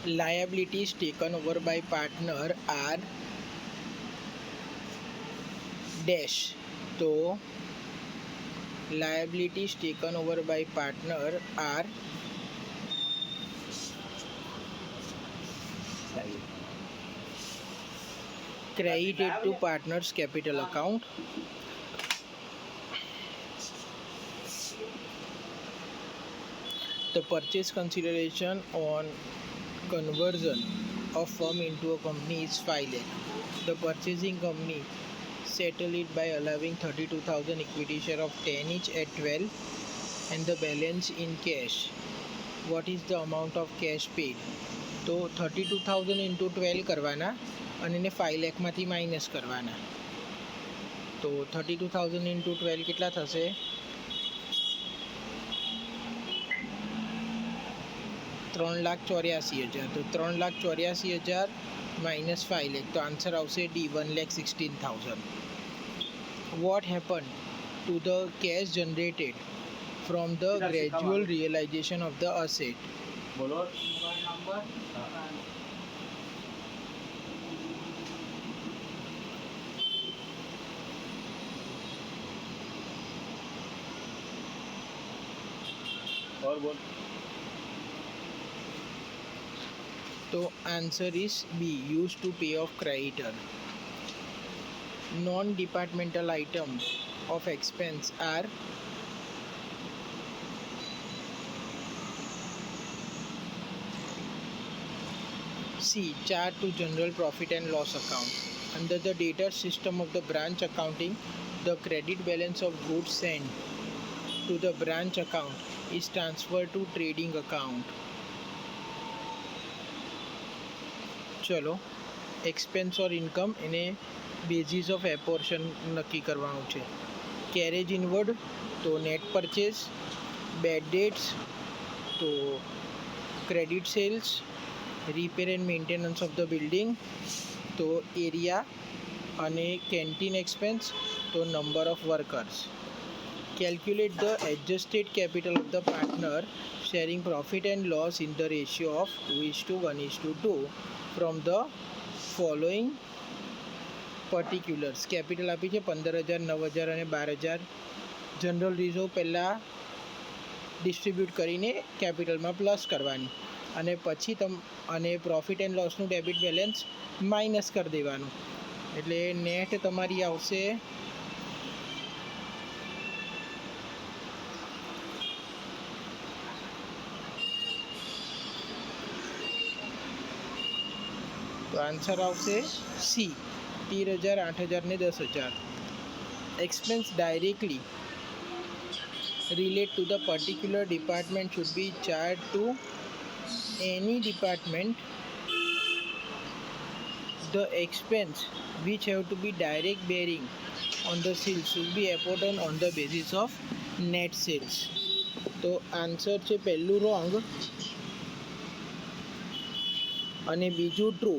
liabilities taken over by partner are dash. તો liabilities taken over by partner are credited to partner's capital account. The purchase consideration on conversion of firm into a company is 5 lakh. The purchasing company settled it by allowing 32,000 equity share of 10 each at 12 and the balance in cash. What is the amount of cash paid? તો 32,000 into 12 કરવાના અને એને 5 લાખમાંથી minus કરવાના. તો 32,000 into 12 કેટલા થશે? 3,84,000. તો 3,84,000 minus 5 lakh. તો આન્સર આવશે D, 1,16,000. What happened to the cash generated from the gradual realization of the asset? બોલો નંબર. और बोल. તો answer is B, used to pay off creditor. Non-departmental item of expense are C, charge to general profit and loss account. Under the data system of the branch accounting, the credit balance of goods sent to the branch account is transferred to trading account. ચલો, expense or income એને basis of apportion નક્કી કરવાનું છે. Carriage inward તો net purchase, bad debts તો credit sales, repair and maintenance of the building તો area અને canteen expense તો number of workers. Calculate the adjusted capital of the partner sharing profit and loss in the ratio of 2:1:2 from the following particulars. Capital આપી છે 15,000, 9,000 અને 12,000. General reserve પહેલાં distribute કરીને કેપિટલમાં plus કરવાની અને પછી અને પ્રોફિટ એન્ડ લોસનું ડેબિટ બેલેન્સ માઇનસ કરી દેવાનું. એટલે નેટ તમારી આવશે તો આન્સર આવશે સી, 13,000, 8,000 ને 10,000. Expense directly relate to the particular department should be charged to any department. The expense which have to be direct bearing on the sales should be apportioned on the basis of net sales. તો answer છે પહેલું wrong અને બીજું true.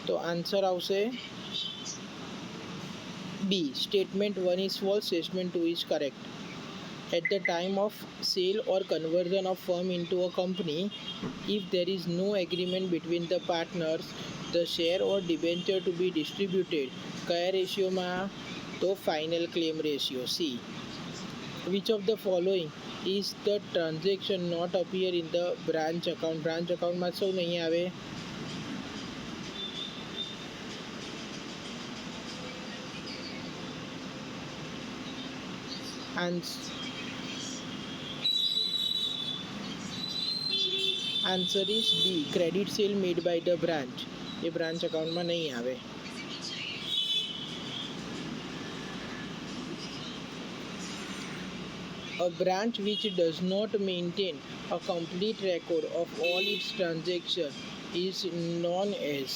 તો answer આવશે B, statement 1 is false, statement 2 is correct. At the time of sale or conversion of firm into a company, if there is no agreement between the partners, the share or debenture to be distributed કયા રેશિયોમાં? તો final claim ratio C. Which of the following is the transaction not appear in the branch account? Branch અકાઉન્ટમાં સૌ નહીં આવે. Answer is B, credit sale made by the branch. એ branch અકાઉન્ટમાં નહીં આવે. A branch which does not maintain a complete record of all its transactions is known as,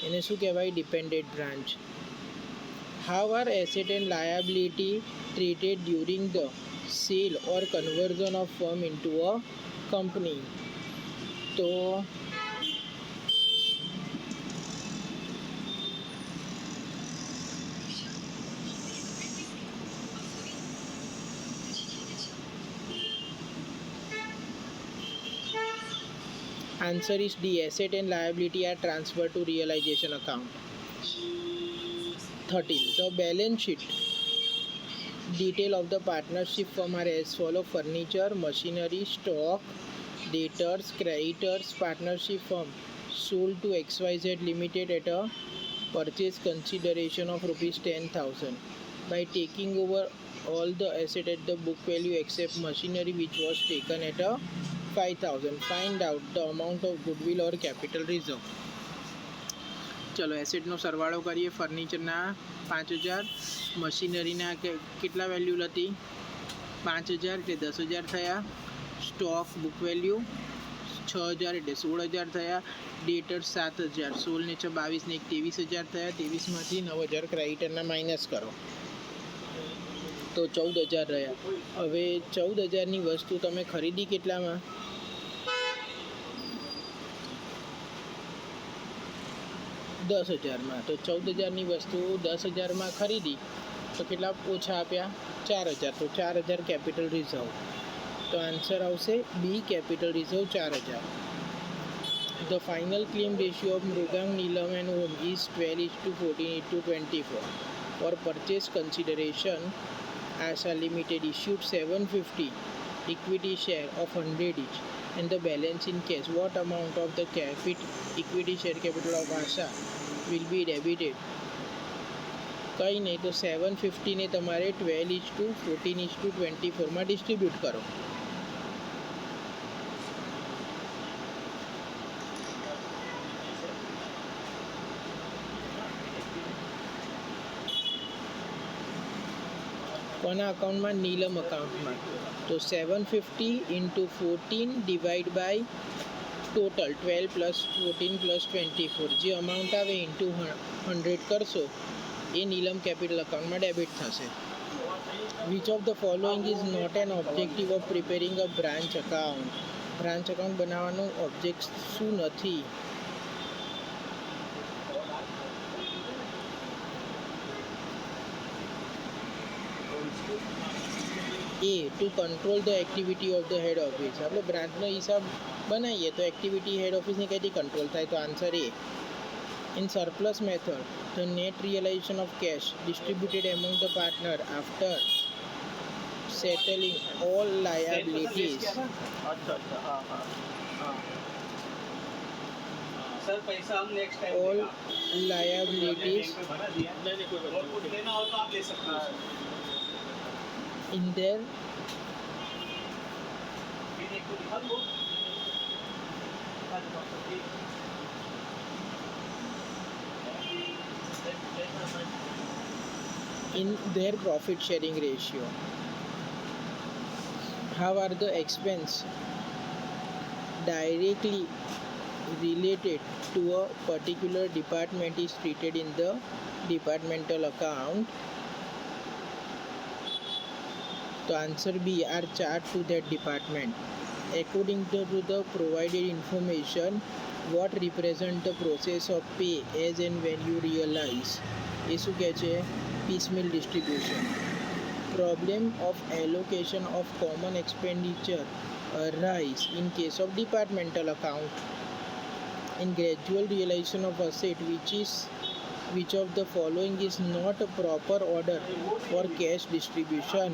એને શું કહેવાય? Dependent branch. How are asset and liability treated during the sale or conversion of firm into a company? તો answer is D. Asset and liability are transfer to realisation account. 13. The balance sheet detail of the partnership firm are as follow: furniture, machinery, stock, debtors, creditors. Partnership firm sold to XYZ Limited at a purchase consideration of rupees 10,000 by taking over all the asset at the book value except machinery which was taken at a 5,000. Find out the amount of goodwill or capital reserve. ચલો એસેટનો સરવાળો કરીએ. ફર્નિચરના 5,000, મશીનરીના કેટલા value હતી 5,000 એટલે 10,000 થયા. Stock book value 6,000 એટલે 16,000 થયા. ડેટર 7,000, 16 ને 6 22 ને 1 23,000 થયા. 23માંથી 9,000 ક્રેડિટરના માઇનસ કરો તો 14,000 રહ્યા. હવે 14,000ની વસ્તુ તમે ખરીદી કેટલામાં 10,000માં. તો 14,000ની વસ્તુ 10,000માં ખરીદી તો કેટલા ઓછા આપ્યા 4,000. તો 4,000 કેપિટલ રિઝર્વ. તો આન્સર આવશે બી, capital reserve 4,000. The final claim ratio of Mrugan Neelam and Home is 12:14:24. For purchase consideration, Asha Limited issued 750 equity share of 100 each and the balance in cash. What amount of the equity share capital of Asha will be debited? કંઈ નહીં, તો 750 ને તમારે 12:14:24માં distribute કરો. કોના અકાઉન્ટમાં નીલમ અકાઉન્ટમાં. તો 750 × 14 ડિવાઈડ બાય ટોટલ 12 + 14 + 24 જે અમાઉન્ટ આવે ઇન્ટુ 100 કરશો એ નીલમ કેપિટલ અકાઉન્ટમાં ડેબિટ થશે. Which of the following is not an objective of preparing a branch account. Branch account બનાવવાનું ઓબ્જેક્ટ શું નથી? A to control the activity of the head office. આપણે બ્રાન્ચનો હિસાબ બનાવીએ તો એક્ટિવિટી હેડ ઓફિસની કઈથી કંટ્રોલ થાય? તો answer A. In surplus method the net realisation of cash distributed among the partner after settling all liabilities. Sir पैसा हम नेक्स्ट टाइम ऑल लायबिलिटीज और कुछ लेना हो तो आप ले सकते हो in their फिर एक को दिखा दो in their profit sharing ratio. How are the expense directly related to a particular department is treated in the departmental account? The answer B are charged to that department. According to the provided information, what represent the process of pay as and when you realize? એ શું કહે છે? piecemeal distribution. Problem of allocation of common expenditure arise in case of departmental account. In gradual realization of asset, which of the following is not a proper order for cash distribution?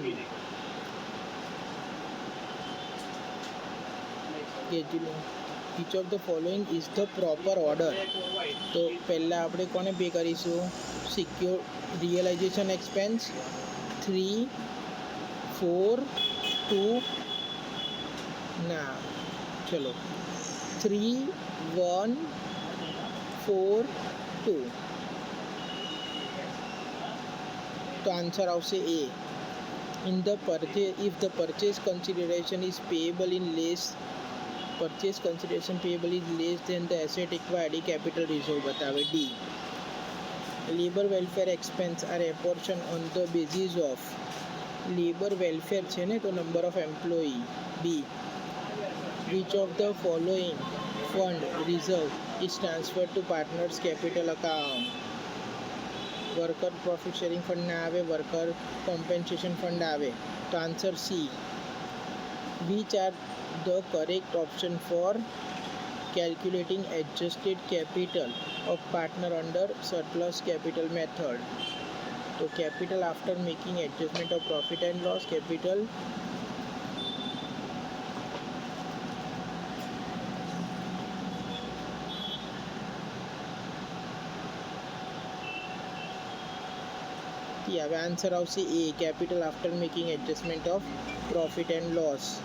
Which of the following is the proper order? તો પહેલાં આપણે કોને pay કરીશું? Secure realisation expense 3, 4, 2 ના ચલો 3, 1, 4, 2. તો answer આવશે એ. In the purchase, if the purchase consideration is payable in less, purchase consideration payable is less than the asset acquired, capital reserve બતાવે. D. Labor welfare expense are apportioned on the basis of labor welfare છે ને, તો number of employee. B. Which of the following fund reserve is transferred to partners capital account? Worker profit sharing fund ના આવે, worker compensation fund આવે. તો answer C. Which are the correct option for calculating adjusted capital of partner under surplus capital method. તો capital after making adjustment of profit and loss, capital હવે answer આવશે A, capital after making adjustment of profit and loss.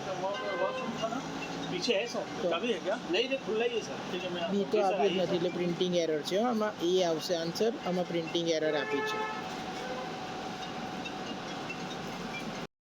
पीछे है sir तो- चाबी है क्या नहीं नहीं खुला ही है सर ठीक है मैं બી તો આપ્યું જ નથી એટલે પ્રિન્ટિંગ એરર છે હો. આમાં એ આવશે આન્સર, આમાં પ્રિન્ટિંગ એરર આપી છે.